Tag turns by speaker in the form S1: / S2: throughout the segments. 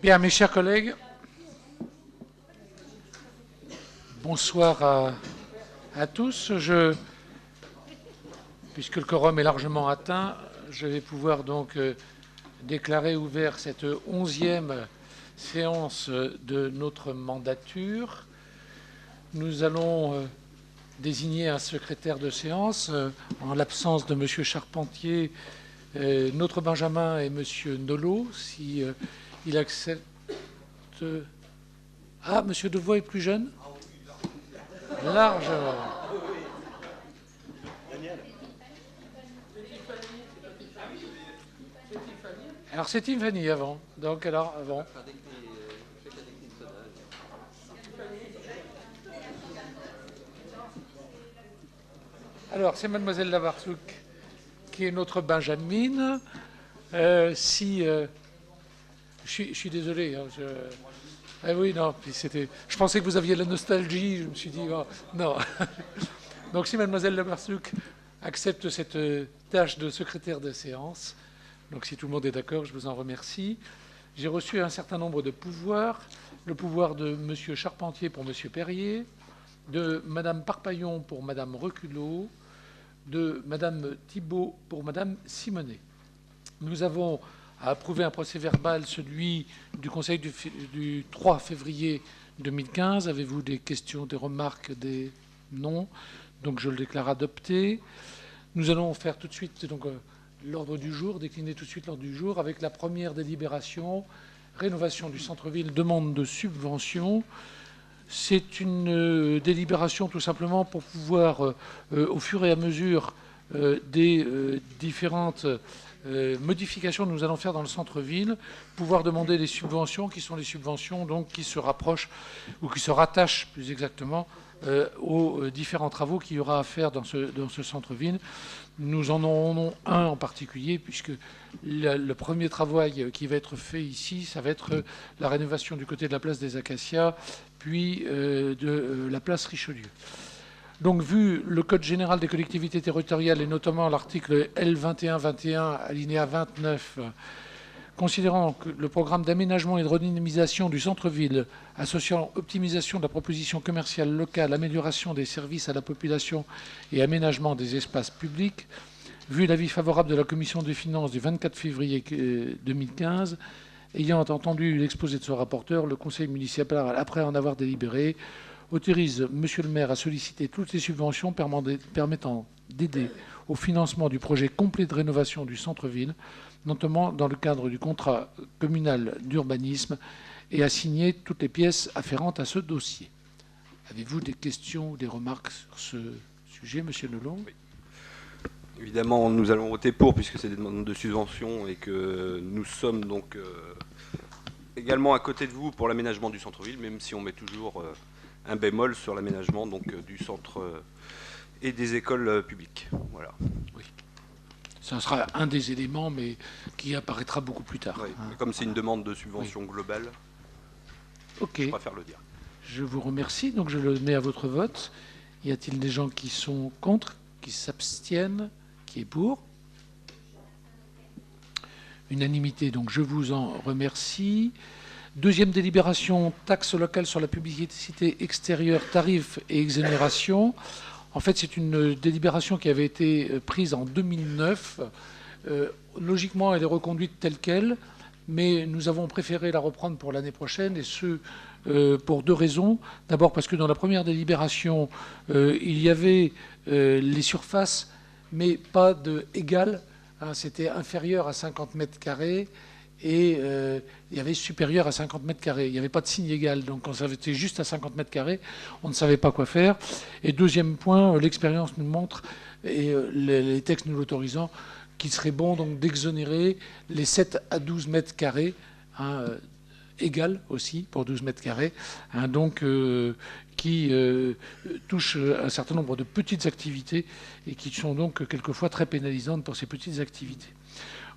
S1: Bien, mes chers collègues, bonsoir à tous. Puisque le quorum est largement atteint, je vais pouvoir donc déclarer ouvert cette 11e séance de notre mandature. Nous allons désigner un secrétaire de séance en l'absence de M. Charpentier, notre Benjamin et M. Nolot, si il accepte. Ah, M. Devois est plus jeune? Largement. Alors c'est Tiffany avant. Donc alors avant. Alors c'est Mademoiselle Lavarsouk qui est notre Benjamine. Je suis désolé. Hein, ah oui, non, je pensais que vous aviez la nostalgie, je me suis dit, oh, non. Donc si Mademoiselle Lavarsouk accepte cette tâche de secrétaire de séance, donc si tout le monde est d'accord, je vous en remercie. J'ai reçu un certain nombre de pouvoirs. Le pouvoir de M. Charpentier pour M. Perrier, de Mme Parpaillon pour Mme Reculot, de Mme Thibault pour Mme Simonet. Nous avons à approuver un procès-verbal, celui du Conseil du 3 février 2015. Avez-vous des questions, des remarques, des non? Donc je le déclare adopté. Nous allons faire tout de suite l'ordre du jour, décliner tout de suite l'ordre du jour avec la première délibération, rénovation du centre-ville, demande de subvention. C'est une délibération tout simplement pour pouvoir, au fur et à mesure des différentes modifications que nous allons faire dans le centre-ville, pouvoir demander des subventions qui sont les subventions donc, qui se rapprochent ou qui se rattachent plus exactement aux différents travaux qu'il y aura à faire dans ce centre-ville. Nous en aurons un en particulier, puisque le premier travail qui va être fait ici, ça va être la rénovation du côté de la place des Acacias, puis de la place Richelieu. Donc, vu le Code général des collectivités territoriales, et notamment l'article L2121, alinéa 29, considérant que le programme d'aménagement et de redynamisation du centre-ville, associant optimisation de la proposition commerciale locale, amélioration des services à la population et aménagement des espaces publics, vu l'avis favorable de la Commission des finances du 24 février 2015, ayant entendu l'exposé de son rapporteur, le Conseil municipal, après en avoir délibéré, autorise Monsieur le maire à solliciter toutes les subventions permettant d'aider au financement du projet complet de rénovation du centre-ville, notamment dans le cadre du contrat communal d'urbanisme, et à signer toutes les pièces afférentes à ce dossier. Avez-vous des questions ou des remarques sur ce sujet, Monsieur Nelon?
S2: Oui. Évidemment, nous allons voter pour, puisque c'est des demandes de subvention et que nous sommes donc également à côté de vous pour l'aménagement du centre-ville, même si on met toujours un bémol sur l'aménagement du centre et des écoles publiques. Voilà.
S1: Oui. Ça sera un des éléments, mais qui apparaîtra beaucoup plus tard.
S2: Oui. Comme c'est une demande de subvention globale, je préfère le dire.
S1: Je vous remercie. Donc je le mets à votre vote. Y a-t-il des gens qui sont contre, qui s'abstiennent, qui est pour? Unanimité, donc je vous en remercie. Deuxième délibération, taxe locale sur la publicité extérieure, tarifs et exonération. En fait, c'est une délibération qui avait été prise en 2009. Logiquement, elle est reconduite telle qu'elle, mais nous avons préféré la reprendre pour l'année prochaine, et ce, pour deux raisons. D'abord parce que dans la première délibération, il y avait les surfaces, mais pas égales. Hein, c'était inférieur à 50 mètres carrés. Et il y avait supérieur à 50 mètres carrés. Il n'y avait pas de signe égal. Donc quand ça était juste à 50 mètres carrés, on ne savait pas quoi faire. Et deuxième point, l'expérience nous montre, et les textes nous l'autorisant, qu'il serait bon donc d'exonérer les 7 à 12 mètres carrés, hein, égal aussi pour 12 mètres carrés, hein, donc qui touchent un certain nombre de petites activités et qui sont donc quelquefois très pénalisantes pour ces petites activités.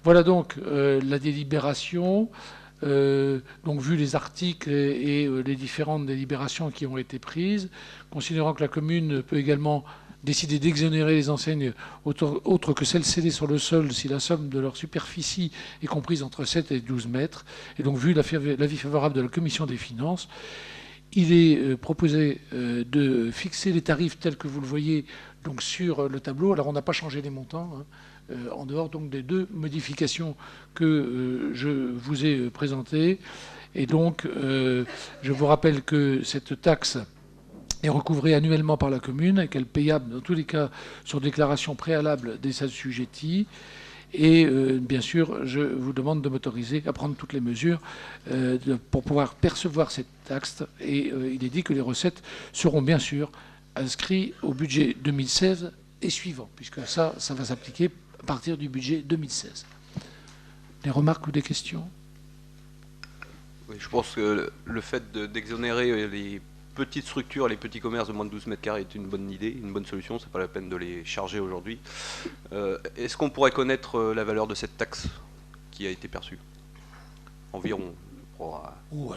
S1: Voilà donc la délibération. Donc vu les articles et les différentes délibérations qui ont été prises, considérant que la commune peut également décidé d'exonérer les enseignes autres que celles cédées sur le sol si la somme de leur superficie est comprise entre 7 et 12 mètres. Et donc, vu l'avis favorable de la Commission des finances, il est proposé de fixer les tarifs tels que vous le voyez donc, sur le tableau. Alors, on n'a pas changé les montants, hein, en dehors donc, des deux modifications que je vous ai présentées. Et donc, je vous rappelle que cette taxe est recouvrée annuellement par la commune et qu'elle est payable dans tous les cas sur déclaration préalable des assujettis. Et bien sûr, je vous demande de m'autoriser à prendre toutes les mesures pour pouvoir percevoir cette taxe. Et il est dit que les recettes seront bien sûr inscrites au budget 2016 et suivant, puisque ça va s'appliquer à partir du budget 2016. Des remarques ou des questions ?
S2: Oui, je pense que le fait d'exonérer les petites structures, les petits commerces de moins de 12 mètres carrés est une bonne idée, une bonne solution. C'est pas la peine de les charger aujourd'hui. Est-ce qu'on pourrait connaître la valeur de cette taxe qui a été perçue ? Environ,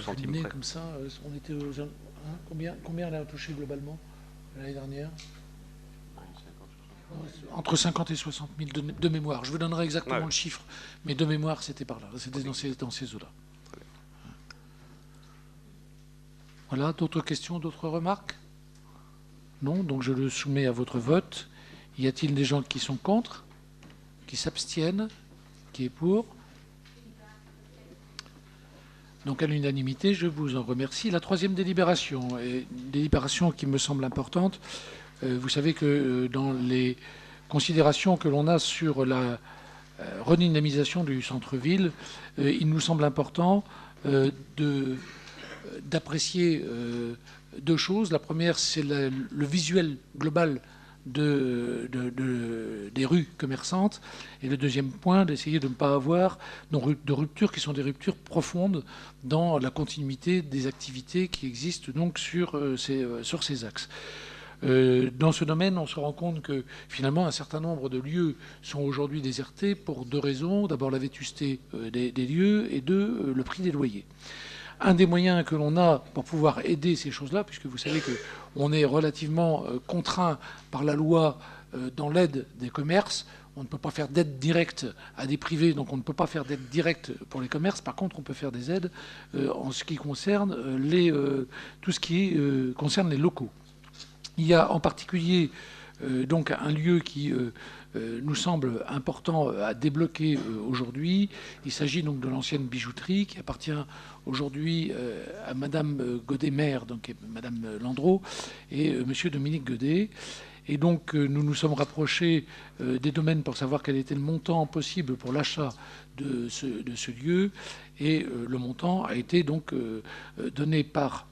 S2: centimes près.
S1: Comme ça, on était combien elle a touché globalement l'année dernière ? Entre 50 et 60 000 de mémoire. Je vous donnerai exactement le chiffre, mais de mémoire, c'était par là. C'était dans ces eaux-là. Voilà, d'autres questions, d'autres remarques ? Non, donc je le soumets à votre vote. Y a-t-il des gens qui sont contre ? Qui s'abstiennent ? Qui est pour ? Donc à l'unanimité, je vous en remercie. La troisième délibération, est une délibération qui me semble importante. Vous savez que dans les considérations que l'on a sur la redynamisation du centre-ville, il nous semble important d'apprécier deux choses. La première, c'est le visuel global des rues commerçantes. Et le deuxième point, d'essayer de ne pas avoir de ruptures qui sont des ruptures profondes dans la continuité des activités qui existent donc sur ces axes. Dans ce domaine, on se rend compte que finalement un certain nombre de lieux sont aujourd'hui désertés pour deux raisons. D'abord la vétusté des lieux et deux, le prix des loyers. Un des moyens que l'on a pour pouvoir aider ces choses-là, puisque vous savez qu'on est relativement contraint par la loi dans l'aide des commerces, on ne peut pas faire d'aide directe à des privés, donc on ne peut pas faire d'aide directe pour les commerces. Par contre, on peut faire des aides en ce qui concerne tout ce qui concerne les locaux. Il y a en particulier donc un lieu qui nous semble important à débloquer aujourd'hui. Il s'agit donc de l'ancienne bijouterie qui appartient aujourd'hui à Madame Godet-Maire, donc Madame Landreau, et Monsieur Dominique Godet. Et donc nous nous sommes rapprochés des domaines pour savoir quel était le montant possible pour l'achat de ce lieu. Et le montant a été donc donné par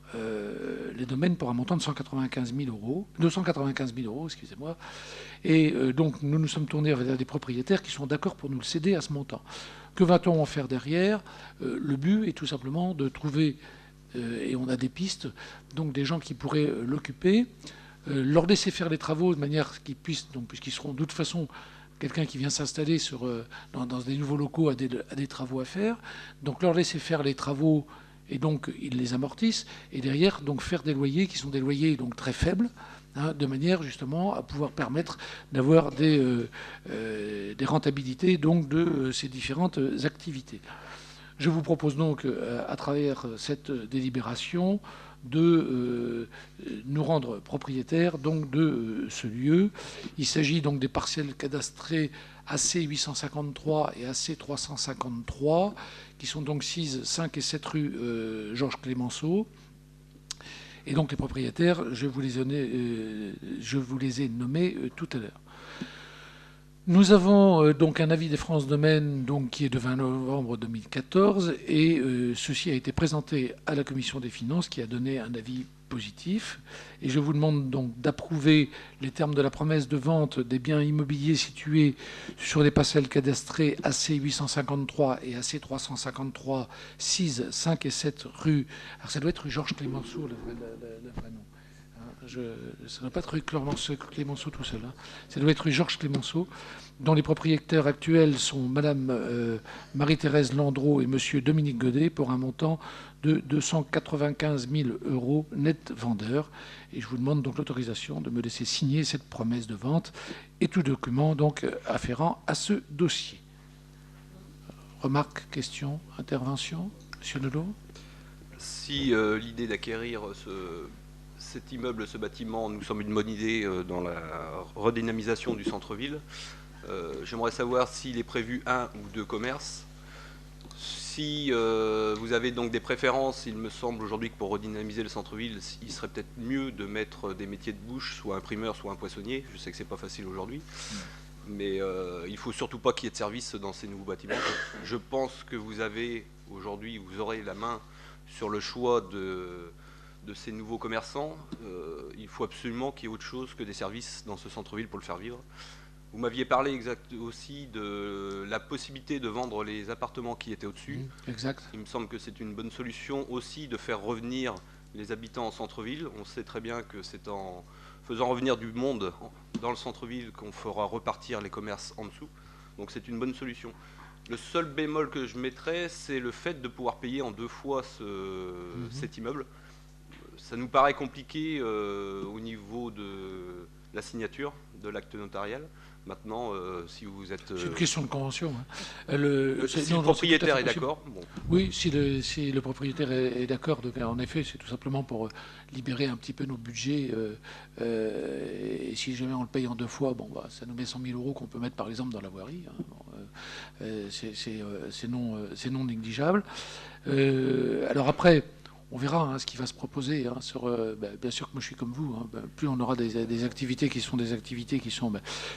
S1: les domaines pour un montant de 295 000 euros, excusez-moi. Et donc nous nous sommes tournés vers des propriétaires qui sont d'accord pour nous le céder à ce montant. Que va-t-on en faire derrière ? Le but est tout simplement de trouver, et on a des pistes, donc des gens qui pourraient l'occuper, leur laisser faire les travaux de manière qu'ils puissent, donc, puisqu'ils seront de toute façon quelqu'un qui vient s'installer dans des nouveaux locaux a des travaux à faire, donc leur laisser faire les travaux et donc ils les amortissent, et derrière donc faire des loyers qui sont des loyers donc très faibles, hein, de manière justement à pouvoir permettre d'avoir des rentabilités donc de ces différentes activités. Je vous propose donc à travers cette délibération de nous rendre propriétaires donc de ce lieu. Il s'agit donc des parcelles cadastrées AC 853 et AC 353 qui sont donc 6, 5 et 7 rue Georges Clémenceau. Et donc les propriétaires, je vous les ai nommés tout à l'heure. Nous avons donc un avis des France Domaine donc, qui est de 20 novembre 2014 et ceci a été présenté à la Commission des finances qui a donné un avis positif. Et je vous demande donc d'approuver les termes de la promesse de vente des biens immobiliers situés sur les parcelles cadastrées AC 853 et AC 353, 6, 5 et 7 rue. Alors ça doit être rue Georges Clémenceau, le vrai nom. Ça ne doit pas être rue Clémenceau tout seul. Hein. Ça doit être rue Georges Clémenceau, dont les propriétaires actuels sont Madame Marie-Thérèse Landreau et Monsieur Dominique Godet, pour un montant de 295 000 € net vendeur. Et je vous demande donc l'autorisation de me laisser signer cette promesse de vente et tout document donc afférent à ce dossier. Remarques, questions, interventions, Monsieur Nolot?
S2: Si l'idée d'acquérir cet immeuble, ce bâtiment, nous semble une bonne idée dans la redynamisation du centre-ville, j'aimerais savoir s'il est prévu 1 ou 2 commerces. Si vous avez donc des préférences, il me semble aujourd'hui que pour redynamiser le centre-ville, il serait peut-être mieux de mettre des métiers de bouche, soit un primeur, soit un poissonnier. Je sais que c'est pas facile aujourd'hui, mais il ne faut surtout pas qu'il y ait de service dans ces nouveaux bâtiments. Je pense que vous avez aujourd'hui, vous aurez la main sur le choix de ces nouveaux commerçants. Il faut absolument qu'il y ait autre chose que des services dans ce centre-ville pour le faire vivre. Vous m'aviez parlé aussi de la possibilité de vendre les appartements qui étaient au-dessus.
S1: Exact.
S2: Il me semble que c'est une bonne solution aussi de faire revenir les habitants en centre-ville. On sait très bien que c'est en faisant revenir du monde dans le centre-ville qu'on fera repartir les commerces en dessous. Donc c'est une bonne solution. Le seul bémol que je mettrais, c'est le fait de pouvoir payer en 2 fois cet immeuble. Ça nous paraît compliqué au niveau de la signature de l'acte notarial. Maintenant, si vous êtes...
S1: C'est une question de convention. Hein.
S2: si le propriétaire est d'accord. Bon.
S1: Oui, si le propriétaire est d'accord. En effet, c'est tout simplement pour libérer un petit peu nos budgets. Et si jamais on le paye en 2 fois, bon, bah, ça nous met 100 000 € qu'on peut mettre par exemple dans la voirie. Hein. Bon, c'est non négligeable. Alors après... On verra hein, ce qui va se proposer. Hein, bien sûr que moi je suis comme vous. Hein, plus on aura des activités qui sont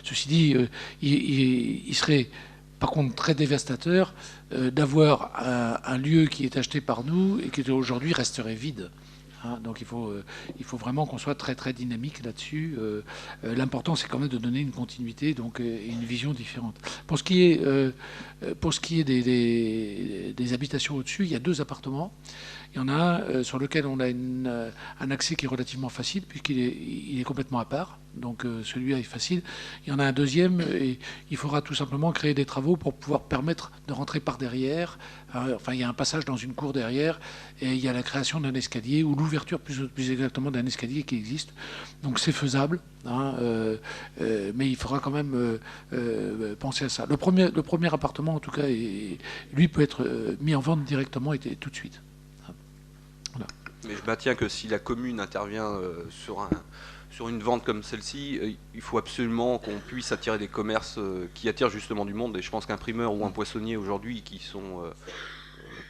S1: ceci dit, il serait par contre très dévastateur d'avoir un lieu qui est acheté par nous et qui aujourd'hui resterait vide. Hein, donc il faut vraiment qu'on soit très très dynamique là-dessus. L'important c'est quand même de donner une continuité donc, et une vision différente. Pour ce qui est des habitations au-dessus, il y a 2 appartements. Il y en a un sur lequel on a un accès qui est relativement facile puisqu'il est complètement à part. Donc celui-là est facile. Il y en a un deuxième et il faudra tout simplement créer des travaux pour pouvoir permettre de rentrer par derrière. Enfin, il y a un passage dans une cour derrière et il y a la création d'un escalier ou l'ouverture plus exactement d'un escalier qui existe. Donc c'est faisable, hein, mais il faudra quand même penser à ça. Le premier appartement, en tout cas, lui peut être mis en vente directement et tout de suite. Voilà.
S2: Mais je maintiens que si la commune intervient sur une vente comme celle-ci, il faut absolument qu'on puisse attirer des commerces qui attirent justement du monde. Et je pense qu'un primeur ou un poissonnier aujourd'hui qui sont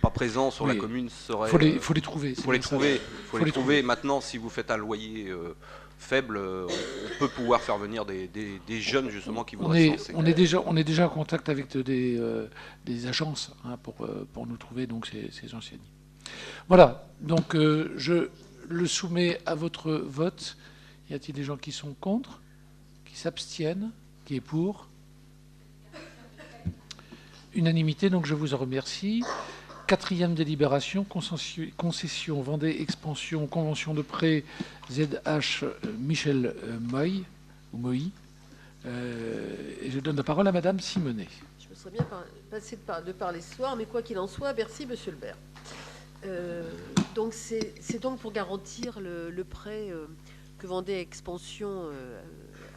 S2: pas présents sur la commune serait...
S1: Il faut les trouver.
S2: Il faut les trouver. Maintenant, si vous faites un loyer faible, on peut pouvoir faire venir des jeunes justement qui voudraient se lancer.
S1: On est déjà en contact avec des agences hein, pour nous trouver donc ces enseignants. Voilà, donc je le soumets à votre vote. Y a-t-il des gens qui sont contre, qui s'abstiennent, qui est pour? Unanimité, donc je vous en remercie. 4e délibération, concession Vendée Expansion, convention de prêt ZH Michel Moy. Et je donne la parole à Madame Simonet.
S3: Je me serais bien passé de parler ce soir, mais quoi qu'il en soit, merci Monsieur le maire. Donc c'est donc pour garantir le prêt que Vendée Expansion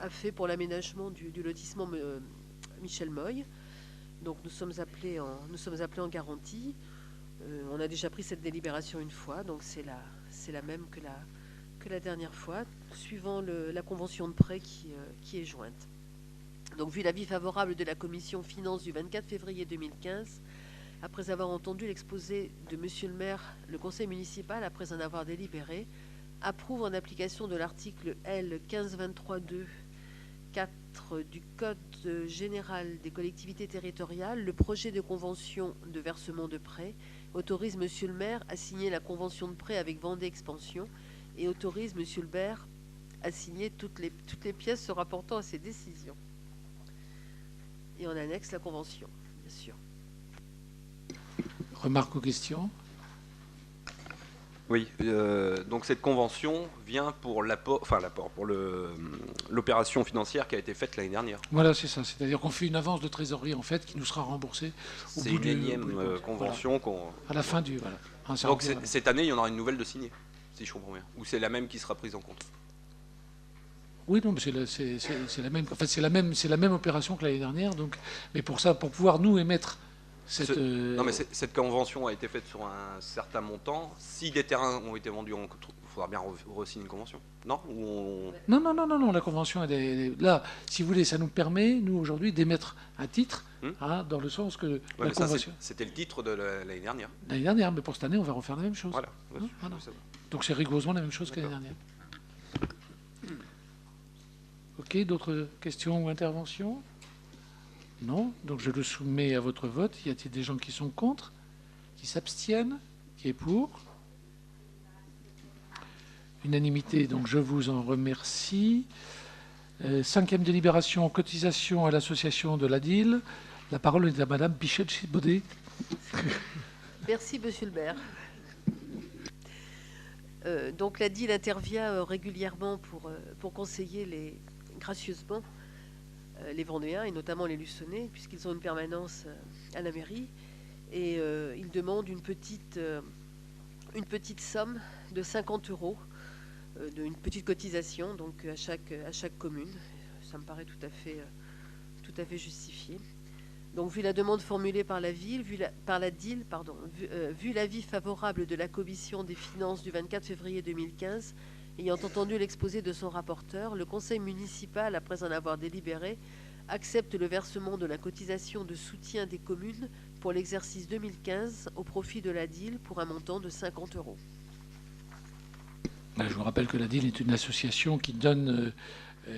S3: a fait pour l'aménagement du lotissement Michel Moy. Donc nous sommes appelés en garantie. On a déjà pris cette délibération une fois, donc c'est la même que la dernière fois, suivant la convention de prêt qui est jointe. Donc vu l'avis favorable de la commission finances du 24 février 2015, après avoir entendu l'exposé de Monsieur le maire, le conseil municipal, après en avoir délibéré, approuve en application de l'article L 1523-2-4 du Code général des collectivités territoriales le projet de convention de versement de prêt, autorise Monsieur le maire à signer la convention de prêt avec Vendée Expansion et autorise Monsieur le maire à signer toutes les pièces se rapportant à ces décisions. Et on annexe la convention, bien sûr.
S1: Remarques ou questions?
S2: Oui, donc cette convention vient pour pour l'opération financière qui a été faite l'année dernière.
S1: Voilà, c'est ça. C'est-à-dire qu'on fait une avance de trésorerie en fait qui nous sera remboursée au
S2: C'est
S1: bout
S2: une
S1: du
S2: énième
S1: au bout du compte.
S2: convention qu'on.
S1: Voilà. À la fin du voilà. Ça
S2: Donc
S1: revient,
S2: cette année, il y en aura une nouvelle de signée, si je comprends bien. Ou c'est la même qui sera prise en compte.
S1: Oui, non, mais c'est la même. En fait, c'est la même opération que l'année dernière. Donc, mais pour ça, pour pouvoir nous émettre cette.
S2: Non, mais cette convention a été faite sur un certain montant. Si des terrains ont été vendus, il faudra bien re-signer une convention. Non
S1: Non. La convention, là, si vous voulez, ça nous permet, nous aujourd'hui, d'émettre un titre, dans le sens que la convention.
S2: C'était le titre de l'année dernière.
S1: L'année dernière, mais pour cette année, on va refaire la même chose.
S2: Voilà.
S1: Voilà. Donc c'est rigoureusement la même chose que l'année dernière. Ok, d'autres questions ou interventions? Non, donc je le soumets à votre vote. Y a-t-il des gens qui sont contre, qui s'abstiennent, qui est pour? Unanimité, donc je vous en remercie. Cinquième délibération, cotisation à l'association de la DIL. La parole est à Madame Pichette-Chibaudet.
S3: Merci, Monsieur le maire. Donc la DIL intervient régulièrement pour conseiller gracieusement les Vendéens et notamment les Luçonnais, puisqu'ils ont une permanence à la mairie, et ils demandent une petite somme de 50 €, une petite cotisation donc à chaque commune. Ça me paraît tout à fait justifié. Donc vu la demande formulée par la DIL, vu l'avis favorable de la commission des finances du 24 février 2015, ayant entendu l'exposé de son rapporteur, le conseil municipal, après en avoir délibéré, accepte le versement de la cotisation de soutien des communes pour l'exercice 2015 au profit de la DIL pour un montant de 50 €.
S1: Je vous rappelle que la DIL est une association qui donne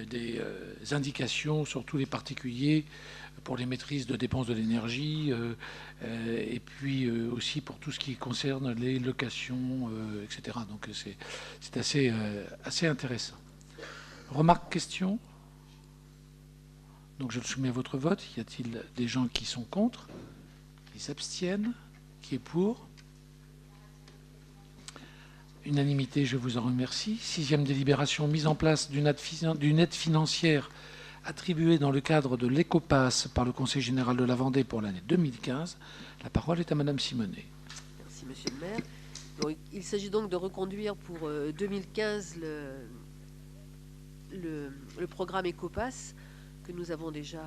S1: des indications sur tous les particuliers pour les maîtrises de dépenses de l'énergie et puis aussi pour tout ce qui concerne les locations, etc. Donc c'est assez intéressant. Remarques, questions? Donc je le soumets à votre vote. Y a-t-il des gens qui sont contre, qui s'abstiennent, qui est pour? Unanimité, je vous en remercie. Sixième délibération, mise en place d'une aide financière attribuée dans le cadre de l'Ecopass par le Conseil général de la Vendée pour l'année 2015. La parole est à Madame Simonet.
S3: Merci, Monsieur le maire. Donc, il s'agit donc de reconduire pour 2015 le programme Ecopass que nous avons déjà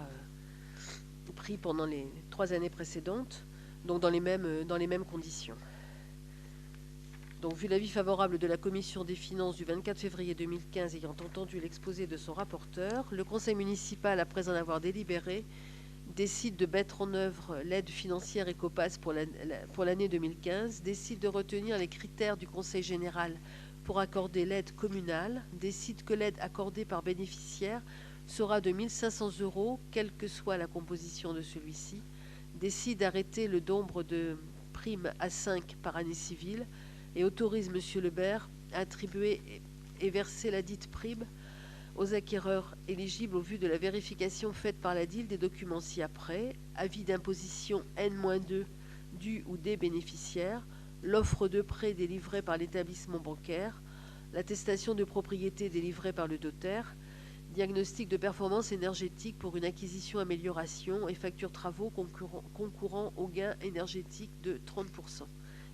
S3: pris pendant les 3 années précédentes, donc dans les mêmes conditions. Donc, vu l'avis favorable de la commission des finances du 24 février 2015 ayant entendu l'exposé de son rapporteur, le conseil municipal, après en avoir délibéré, décide de mettre en œuvre l'aide financière Ecopass pour l'année 2015, décide de retenir les critères du conseil général pour accorder l'aide communale, décide que l'aide accordée par bénéficiaire sera de 1 500 €, quelle que soit la composition de celui-ci, décide d'arrêter le nombre de primes à 5 par année civile, et autorise Monsieur le maire à attribuer et verser la dite prime aux acquéreurs éligibles au vu de la vérification faite par la DIL des documents ci-après, avis d'imposition N-2 du ou des bénéficiaires, l'offre de prêt délivrée par l'établissement bancaire, l'attestation de propriété délivrée par le notaire, diagnostic de performance énergétique pour une acquisition-amélioration et facture travaux concourant au gain énergétique de 30%.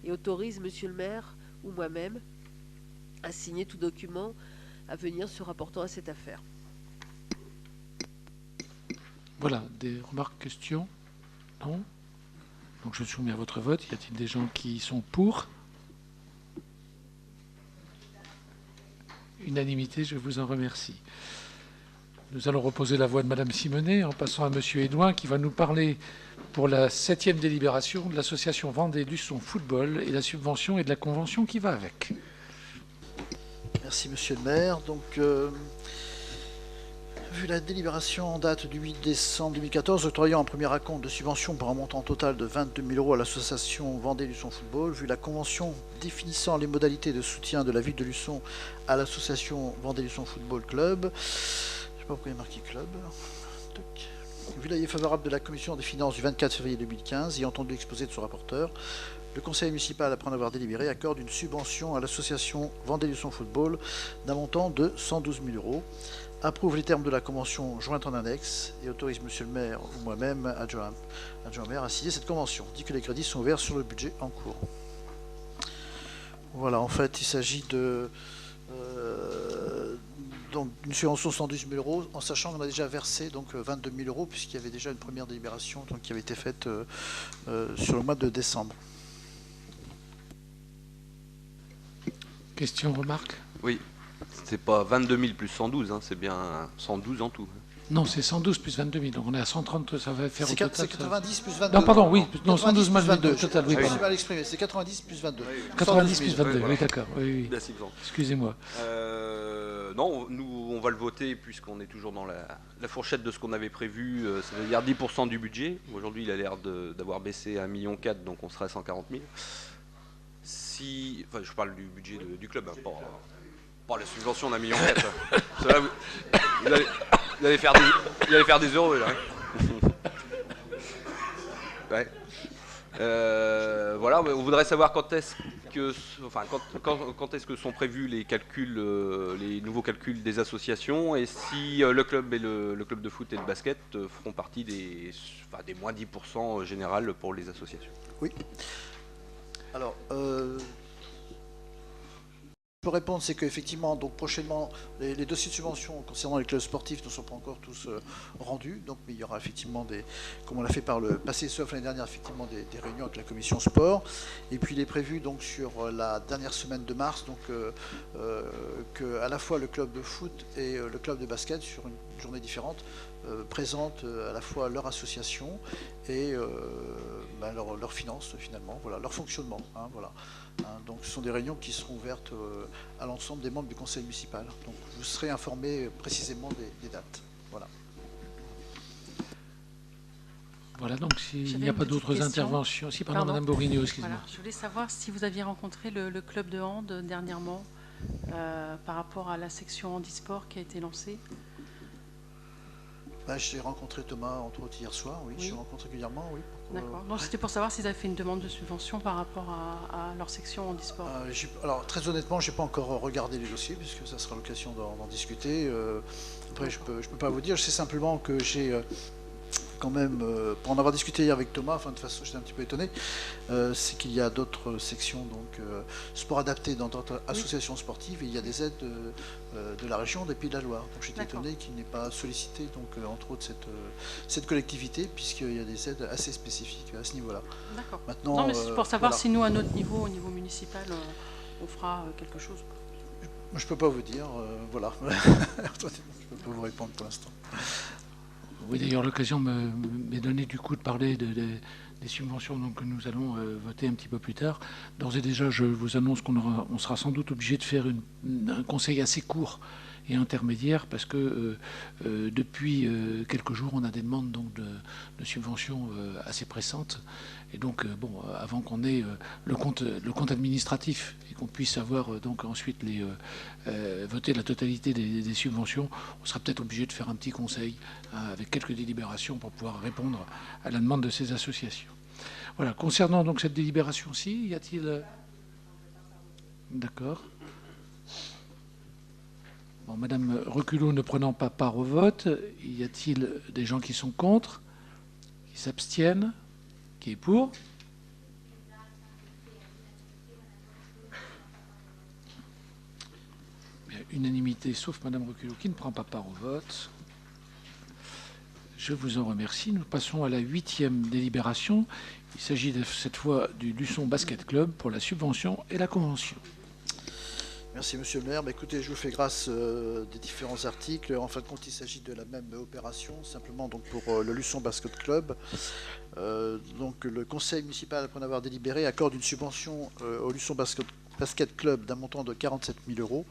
S3: Et autorise Monsieur le maire ou moi-même à signer tout document à venir se rapportant à cette affaire.
S1: Voilà, des remarques, questions? Non? Donc je soumets à votre vote. Y a-t-il des gens qui sont pour? Unanimité, je vous en remercie. Nous allons reposer la voix de Madame Simonet en passant à Monsieur Edouin qui va nous parler pour la 7e délibération de l'association Vendée-Luçon Football et la subvention et de la convention qui va avec.
S4: Merci Monsieur le maire. Donc, vu la délibération en date du 8 décembre 2014 octroyant un premier acompte de subvention pour un montant total de 22 000 € à l'association Vendée-Luçon Football, vu la convention définissant les modalités de soutien de la ville de Luçon à l'association Vendée-Luçon Football Club, je sais pas pourquoi il y a marqué club. Vu l'avis favorable de la commission des finances du 24 février 2015 et entendu l'exposé de son rapporteur, le conseil municipal, après en avoir délibéré, accorde une subvention à l'association Vendée Luçon Football d'un montant de 112 000 euros, approuve les termes de la convention jointe en annexe et autorise monsieur le maire ou moi-même, adjoint au maire, à signer cette convention. Dit que les crédits sont ouverts sur le budget en cours. Voilà, en fait, il s'agit de donc d'une subvention de 112 000 euros, en sachant qu'on a déjà versé donc 22 000 euros, puisqu'il y avait déjà une première délibération donc, qui avait été faite sur le mois de décembre.
S1: Question, remarque?
S2: Oui, c'est pas 22 000 plus 112, hein, c'est bien 112 en tout.
S1: Non, c'est 112 plus 22 000, donc on est à 130, ça va faire au total...
S4: C'est 90 plus 22.
S1: Non, pardon, oui, non,
S4: 90
S1: 112 mal
S4: plus 22.
S1: au total, oui,
S4: Je me
S1: pardon.
S4: suis mal exprimé, c'est 90 plus 22.
S1: 90 plus 22,
S2: voilà.
S1: oui, d'accord, oui. Excusez-moi.
S2: Non, nous, on va le voter puisqu'on est toujours dans la fourchette de ce qu'on avait prévu, c'est-à-dire 10% du budget. Aujourd'hui, il a l'air d'avoir baissé à 1,4 million, donc on sera à 140 000. Enfin, je parle du budget du club, hein, pas la subvention d'1,4 million. Cela, vous allez faire des heureux, là. Ouais. Voilà, on voudrait savoir quand est-ce que sont prévus les calculs, les nouveaux calculs des associations, et si le club et le club de foot et de basket feront partie des moins 10% général pour les associations.
S4: Oui. Alors, je peux répondre, c'est qu'effectivement, donc prochainement, les dossiers de subvention concernant les clubs sportifs ne sont pas encore tous rendus, donc mais il y aura effectivement comme on l'a fait par le passé, sauf l'année dernière, effectivement des réunions avec la commission sport. Et puis il est prévu donc sur la dernière semaine de mars, donc que à la fois le club de foot et le club de basket, sur une journée différente, présentent à la fois leur association et leurs finances finalement, voilà, leur fonctionnement, hein, voilà. Donc ce sont des réunions qui seront ouvertes à l'ensemble des membres du conseil municipal. Donc vous serez informés précisément des dates. Voilà.
S1: Voilà, donc s'il n'y a pas d'autres interventions... Si, pardon, Madame Borigno, excusez-moi.
S5: Voilà, je voulais savoir si vous aviez rencontré le club de hand dernièrement par rapport à la section handisport qui a été lancée.
S4: J'ai rencontré Thomas, entre autres, hier soir, oui. Je l'ai rencontré régulièrement, oui.
S5: D'accord. Donc c'était pour savoir s'ils avaient fait une demande de subvention par rapport à leur section handisport.
S4: Alors, très honnêtement, je n'ai pas encore regardé les dossiers, puisque ça sera l'occasion d'en discuter. Après, je peux pas vous dire. Je sais simplement que j'ai... quand même, pour en avoir discuté hier avec Thomas, enfin de toute façon j'étais un petit peu étonné, c'est qu'il y a d'autres sections, donc sport adapté dans d'autres associations sportives, et il y a des aides de la région des Pays de la Loire. Donc j'étais étonné qu'il n'ait pas sollicité, donc entre autres cette collectivité, puisqu'il y a des aides assez spécifiques à ce niveau-là.
S5: D'accord.
S4: Maintenant,
S5: non, mais c'est pour savoir
S4: voilà.
S5: si nous, à notre niveau, au niveau municipal, on fera quelque chose.
S4: Je peux pas vous dire, voilà. Je peux pas vous répondre pour l'instant.
S1: Oui, d'ailleurs, l'occasion m'est donnée du coup de parler des subventions donc, que nous allons voter un petit peu plus tard. D'ores et déjà, je vous annonce qu'on sera sans doute obligé de faire un conseil assez court et intermédiaire, parce que depuis quelques jours, on a des demandes donc, de subventions assez pressantes. Et donc, avant qu'on ait le compte administratif et qu'on puisse avoir donc ensuite voter la totalité des subventions, on sera peut-être obligé de faire un petit conseil avec quelques délibérations pour pouvoir répondre à la demande de ces associations. Voilà. Concernant donc cette délibération-ci, y a-t-il... D'accord. Bon, Madame Reculot ne prenant pas part au vote, y a-t-il des gens qui sont contre, qui s'abstiennent, qui est pour? Bien, unanimité, sauf Madame Reculot qui ne prend pas part au vote. Je vous en remercie. Nous passons à la 8e délibération. Il s'agit cette fois du Luçon Basket Club pour la subvention et la convention.
S4: Merci Monsieur le maire. Écoutez, je vous fais grâce des différents articles. En fin de compte, il s'agit de la même opération, simplement donc pour le Luçon Basket Club. Donc le conseil municipal, après en avoir délibéré, accorde une subvention au Luçon Basket Club d'un montant de 47 000 euros,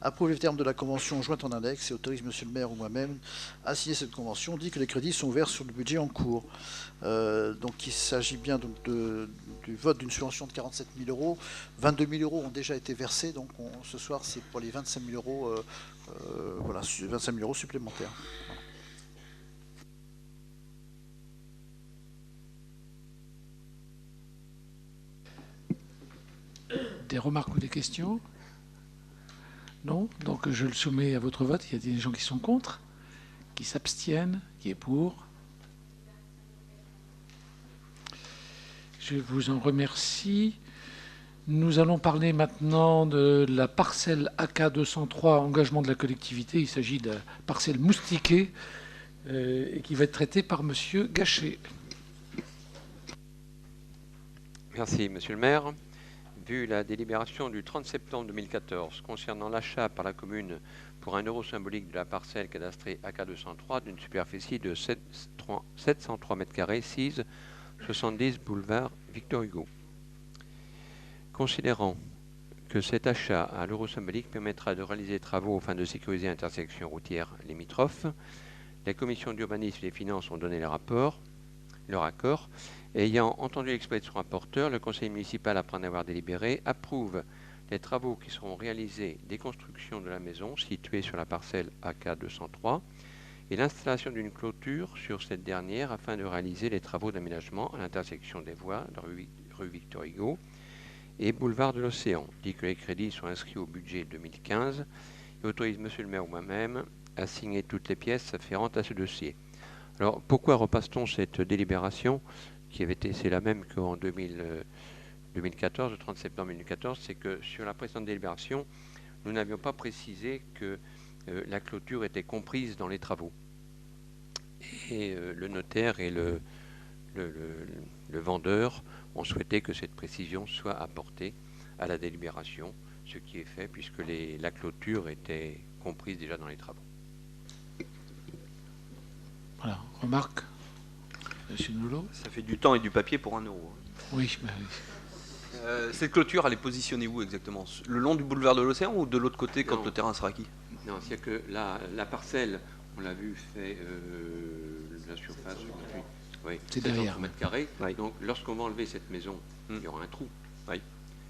S4: approuve les termes de la convention jointe en index et autorise Monsieur le maire ou moi-même à signer cette convention, dit que les crédits sont ouverts sur le budget en cours. Donc il s'agit bien donc du vote d'une subvention de 47 000 euros. 22 000 euros ont déjà été versés, donc ce soir c'est pour les 25 000 euros, voilà, 25 000 euros supplémentaires. Voilà.
S1: Des remarques ou des questions? Non? Donc je le soumets à votre vote. Il y a des gens qui sont contre, qui s'abstiennent, qui est pour. Je vous en remercie. Nous allons parler maintenant de la parcelle AK 203, engagement de la collectivité. Il s'agit de la parcelle moustiquée et qui va être traitée par Monsieur Gachet.
S6: Merci, Monsieur le maire. Vu la délibération du 30 septembre 2014 concernant l'achat par la commune pour un euro symbolique de la parcelle cadastrée AK203 d'une superficie de 703 m², 6 70 boulevard Victor Hugo. Considérant que cet achat à l'euro symbolique permettra de réaliser des travaux afin de sécuriser l'intersection routière limitrophe, les commissions d'urbanisme et des finances ont donné leur accord. Ayant entendu l'expression rapporteur, le conseil municipal, après en avoir délibéré, approuve les travaux qui seront réalisés des constructions de la maison située sur la parcelle AK 203 et l'installation d'une clôture sur cette dernière afin de réaliser les travaux d'aménagement à l'intersection des voies de rue Victor Hugo et boulevard de l'Océan, dit que les crédits sont inscrits au budget 2015 et autorise Monsieur le maire ou moi-même à signer toutes les pièces afférentes à ce dossier. Alors, pourquoi repasse-t-on cette délibération qui avait été, c'est la même qu'en 2014, le 30 septembre 2014, c'est que sur la précédente délibération, nous n'avions pas précisé que la clôture était comprise dans les travaux. Et le notaire et le vendeur ont souhaité que cette précision soit apportée à la délibération, ce qui est fait puisque la clôture était comprise déjà dans les travaux.
S1: Voilà, remarque, Monsieur Nolot.
S2: Ça fait du temps et du papier pour 1 euro.
S1: Oui, bah oui.
S2: Cette clôture, elle est positionnée où exactement? Le long du boulevard de l'Océan ou de l'autre côté quand
S6: Non.
S2: le terrain sera acquis?
S6: Non, c'est que la parcelle, on l'a vu, fait la surface, oui,
S1: C'est derrière.
S6: 700 m².
S2: Oui.
S6: Donc, lorsqu'on va enlever cette maison, il y aura un trou.
S2: Oui.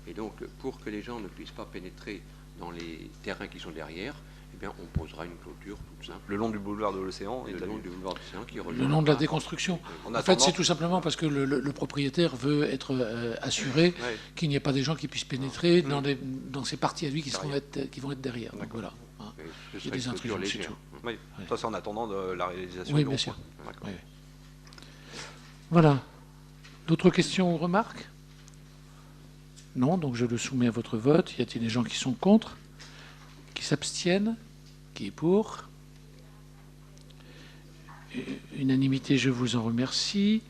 S6: Et donc, pour que les gens ne puissent pas pénétrer dans les terrains qui sont derrière, eh bien, on posera une clôture toute simple.
S2: Le long du boulevard de l'Océan
S6: Et le long du boulevard de l'Océan qui rejoint
S1: Le nom de la déconstruction.
S2: En
S1: En fait,
S2: attendant-
S1: c'est tout simplement parce que le propriétaire veut être assuré
S2: Ouais.
S1: qu'il n'y ait pas des gens qui puissent pénétrer dans ces parties à lui qui vont être derrière. Donc
S2: D'accord.
S1: voilà. Hein.
S6: Ce
S1: Il y a
S6: serait
S1: des
S6: une clôture
S1: intrusions, c'est
S6: légère.
S1: tout.
S2: Oui, ça c'est en attendant de la réalisation
S1: Oui,
S2: du
S1: bien
S2: rond-point.
S1: sûr.
S6: D'accord.
S1: Oui. Voilà. D'autres questions ou remarques? Non, donc je le soumets à votre vote. Y a-t-il des gens qui sont contre? Qui s'abstiennent? Qui est pour? Unanimité, je vous en remercie.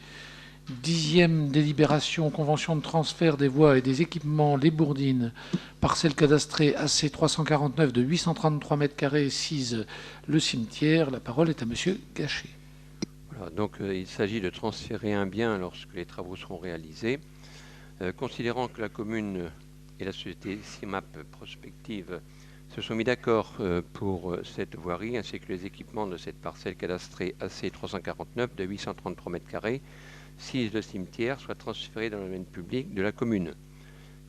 S1: 10e délibération, convention de transfert des voies et des équipements Les Bourdines, parcelle cadastrée AC 349 de 833 m², 6 le cimetière. La parole est à Monsieur Gachet.
S6: Voilà, donc il s'agit de transférer un bien lorsque les travaux seront réalisés. Considérant que la commune et la société CIMAP Prospective se sont mis d'accord pour cette voirie ainsi que les équipements de cette parcelle cadastrée AC 349 de 833 m², 6 de cimetière, soient transférés dans le domaine public de la commune.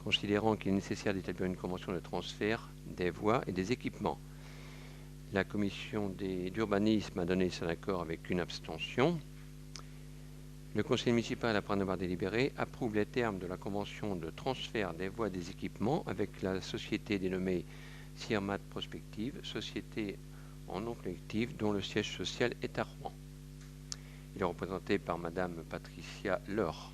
S6: Considérant qu'il est nécessaire d'établir une convention de transfert des voies et des équipements. La commission d'urbanisme a donné son accord avec une abstention. Le conseil municipal, après en avoir délibéré, approuve les termes de la convention de transfert des voies et des équipements avec la société dénommée CIRMAT Prospective, société en nom collectif dont le siège social est à Rouen. Il est représenté par Madame Patricia Laure,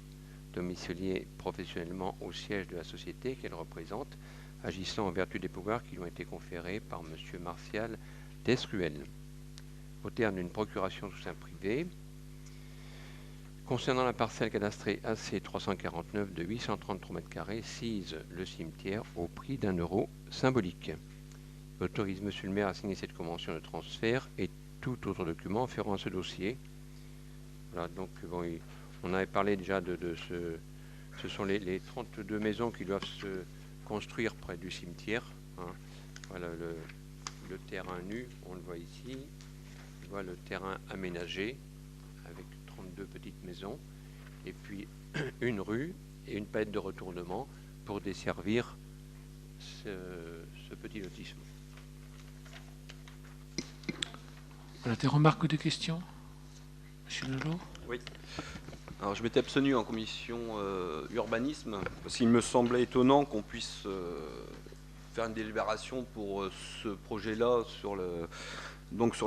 S6: domiciliée professionnellement au siège de la société qu'elle représente, agissant en vertu des pouvoirs qui lui ont été conférés par Monsieur Martial Desruelles, au terme d'une procuration sous seing privé. Concernant la parcelle cadastrée AC 349 de 833 m², 6 le cimetière au prix d'1 euro symbolique. Il autorise Monsieur le maire à signer cette convention de transfert et tout autre document afférent à ce dossier. Voilà, donc bon, on avait parlé déjà de ce sont les 32 maisons qui doivent se construire près du cimetière. Hein. Voilà le terrain nu, on le voit ici. On voit le terrain aménagé avec 32 petites maisons et puis une rue et une palette de retournement pour desservir ce petit lotissement.
S1: Voilà, des remarques ou des questions? Monsieur Nolot?
S2: Oui. Alors, je m'étais abstenu en commission urbanisme, parce qu'il me semblait étonnant qu'on puisse faire une délibération pour ce projet-là sur le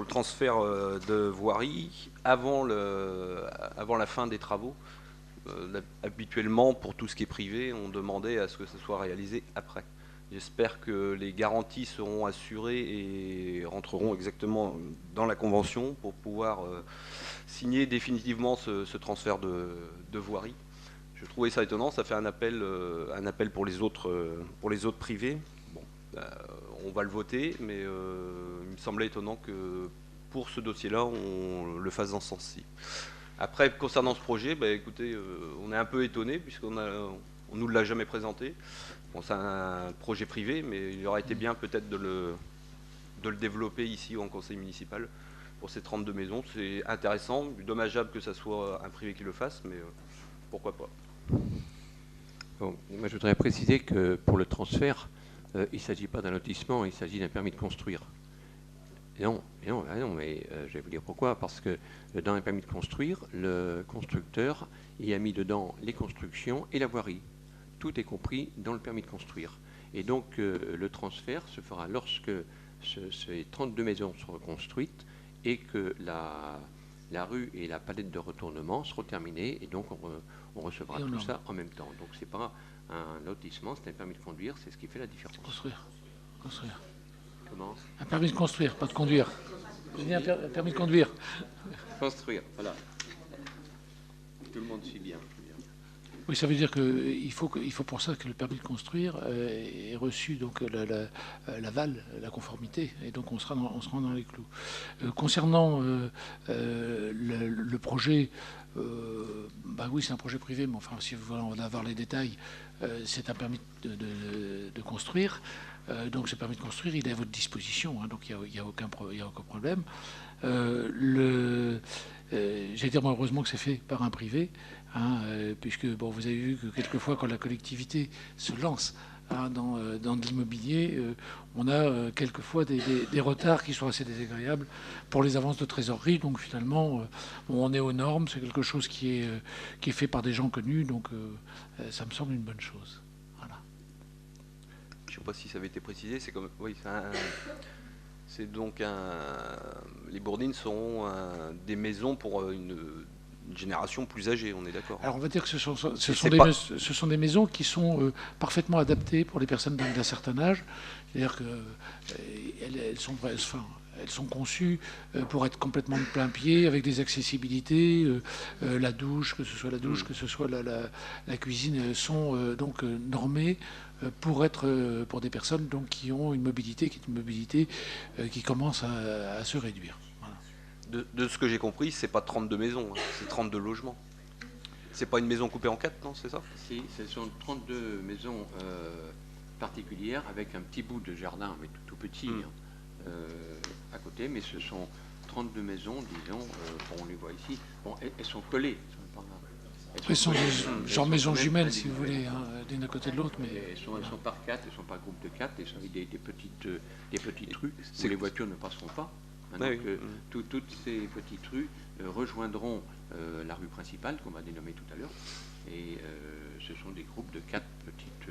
S2: transfert de voirie avant la fin des travaux. Habituellement, pour tout ce qui est privé, on demandait à ce que ça soit réalisé après. J'espère que les garanties seront assurées et rentreront exactement dans la convention pour pouvoir signer définitivement ce transfert de voirie. Je trouvais ça étonnant, ça fait un appel pour les autres privés. Bon, on va le voter, mais il me semblait étonnant que pour ce dossier-là, on le fasse dans ce sens-ci. Après, concernant ce projet, bah, écoutez, on est un peu étonné puisqu'on ne nous l'a jamais présenté. Bon, c'est un projet privé, mais il aurait été bien peut-être de le développer ici en conseil municipal pour ces 32 maisons. C'est intéressant, dommageable que ça soit un privé qui le fasse, mais pourquoi pas.
S6: Bon, moi, je voudrais préciser que pour le transfert, il ne s'agit pas d'un lotissement, il s'agit d'un permis de construire. Non, mais je vais vous dire pourquoi. Parce que dans un permis de construire, le constructeur y a mis dedans les constructions et la voirie. Tout est compris dans le permis de construire. Et donc, le transfert se fera lorsque ces 32 maisons seront construites et que la rue et la palette de retournement seront terminées. Et donc, on recevra tout ça en même temps. Donc, ce n'est pas un lotissement, c'est un permis de conduire. C'est ce qui fait la différence.
S1: Construire.
S6: Comment ?
S1: Un permis de construire, pas de conduire. J'ai dit un permis de conduire.
S6: Construire, voilà. Tout le monde suit bien.
S1: Oui, ça veut dire qu'il faut pour ça que le permis de construire ait reçu donc l'aval, la conformité, et donc on se rend dans les clous. Concernant le projet, bah oui, c'est un projet privé, mais enfin, si vous voulez en avoir les détails, c'est un permis de construire. Donc ce permis de construire, il est à votre disposition, hein, donc il n'y a aucun problème. J'allais dire malheureusement que c'est fait par un privé, hein, puisque bon, vous avez vu que quelquefois quand la collectivité se lance dans de l'immobilier, on a quelquefois des retards qui sont assez désagréables pour les avances de trésorerie. Donc finalement, on est aux normes, c'est quelque chose qui est fait par des gens connus, donc ça me semble une bonne chose.
S2: Je ne sais pas si ça avait été précisé, c'est comme oui, c'est donc les Bourdines seront des maisons pour une génération plus âgée, on est d'accord.
S1: Alors on va dire que ce sont des maisons qui sont parfaitement adaptées pour les personnes d'un certain âge, c'est-à-dire qu'elles sont conçues pour être complètement de plein pied, avec des accessibilités, la douche, que ce soit la douche, que ce soit la cuisine, sont donc normées pour des personnes donc, qui ont une mobilité qui commence à se réduire. Voilà.
S2: De ce que j'ai compris, c'est pas 32 maisons, hein, c'est 32 logements. C'est pas une maison coupée en 4, non, c'est ça?
S6: Si, ce sont 32 maisons particulières avec un petit bout de jardin, mais tout petit, à côté, mais ce sont 32 maisons, disons, on les voit ici. Bon, elles sont collées.
S1: Elles sont genre maisons jumelles, si vous voulez, hein, l'une à côté de l'autre. Mais
S6: elles sont par 4, elles ne sont pas groupe de 4, elles sont avec des petites rues où les voitures ne passeront pas. Donc, toutes ces petites rues rejoindront la rue principale, qu'on va dénommer tout à l'heure. Et ce sont des groupes de 4 petites...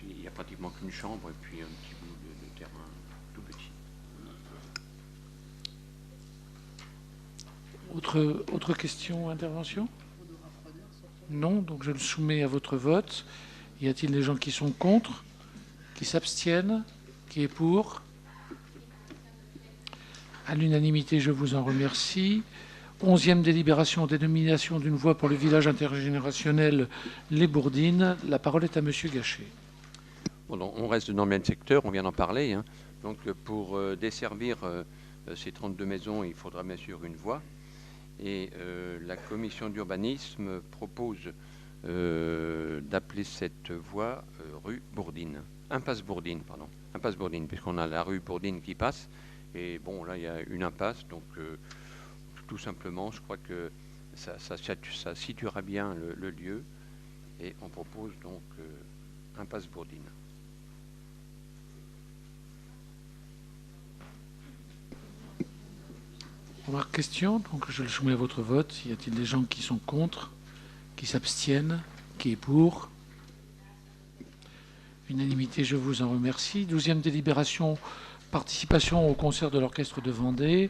S6: il n'y a pratiquement qu'une chambre et puis un petit bout de terrain tout petit.
S1: Autre question, intervention? Non, donc je le soumets à votre vote. Y a-t-il des gens qui sont contre, qui s'abstiennent, qui est pour? À l'unanimité, je vous en remercie. 11e délibération, dénomination d'une voie pour le village intergénérationnel Les Bourdines. La parole est à Monsieur Gachet.
S6: Bon, donc, on reste dans le même secteur, on vient d'en parler. Hein. Donc pour desservir ces 32 maisons, il faudra bien sûr une voie. Et la commission d'urbanisme propose d'appeler cette voie rue Bourdine. Impasse Bourdine, puisqu'on a la rue Bourdine qui passe. Et bon, là, il y a une impasse, donc tout simplement, je crois que ça situera bien le lieu. Et on propose donc impasse Bourdine.
S1: Remarque, question, donc je le soumets à votre vote. Y a-t-il des gens qui sont contre, qui s'abstiennent, qui est pour. Unanimité, je vous en remercie. 12e délibération, participation au concert de l'Orchestre de Vendée.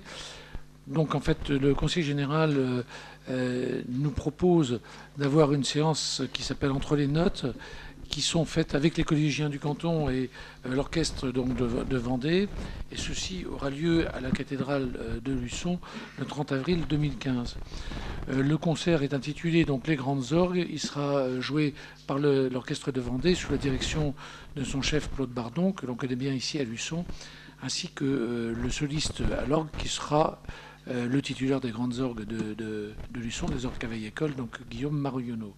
S1: Donc en fait, le Conseil général nous propose d'avoir une séance qui s'appelle Entre les notes, qui sont faites avec les collégiens du canton et l'orchestre donc de Vendée. Et ceci aura lieu à la cathédrale de Luçon le 30 avril 2015. Le concert est intitulé donc Les Grandes Orgues. Il sera joué par l'orchestre de Vendée sous la direction de son chef Claude Bardon, que l'on connaît bien ici à Luçon, ainsi que le soliste à l'orgue qui sera le titulaire des Grandes Orgues de Luçon, des orgues Cavaille-École, donc Guillaume Maruillonneau.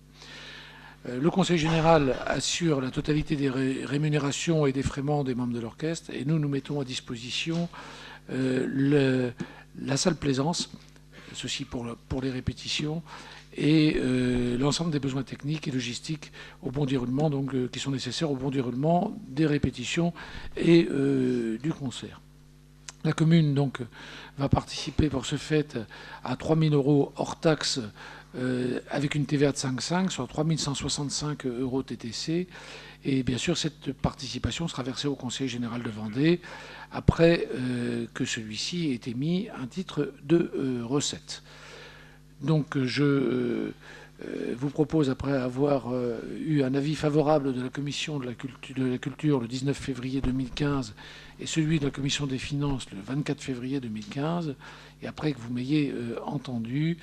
S1: Le Conseil général assure la totalité des rémunérations et des défraiements des membres de l'orchestre, et nous mettons à disposition la salle Plaisance, ceci pour les répétitions, et l'ensemble des besoins techniques et logistiques au bon déroulement, donc, qui sont nécessaires au bon déroulement des répétitions et du concert. La commune donc va participer pour ce fait à 3 000 € hors taxe avec une TVA de 5,5, soit 3 165 € TTC. Et bien sûr, cette participation sera versée au Conseil général de Vendée après que celui-ci ait émis un titre de recette. Donc je vous propose, après avoir eu un avis favorable de la Commission de la Culture le 19 février 2015 et celui de la Commission des Finances le 24 février 2015, et après que vous m'ayez entendu,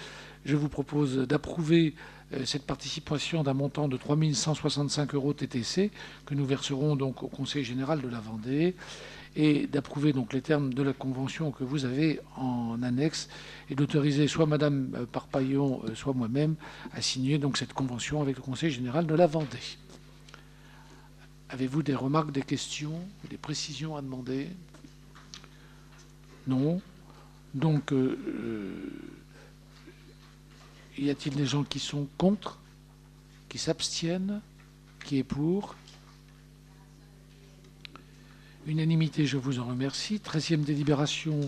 S1: je vous propose d'approuver cette participation d'un montant de 3 165 € TTC que nous verserons donc au Conseil général de la Vendée, et d'approuver donc les termes de la convention que vous avez en annexe, et d'autoriser soit Madame Parpaillon, soit moi-même à signer donc cette convention avec le Conseil général de la Vendée. Avez-vous des remarques, des questions, des précisions à demander? Non. Donc, y a-t-il des gens qui sont contre, qui s'abstiennent, qui est pour? Unanimité, je vous en remercie. 13e délibération,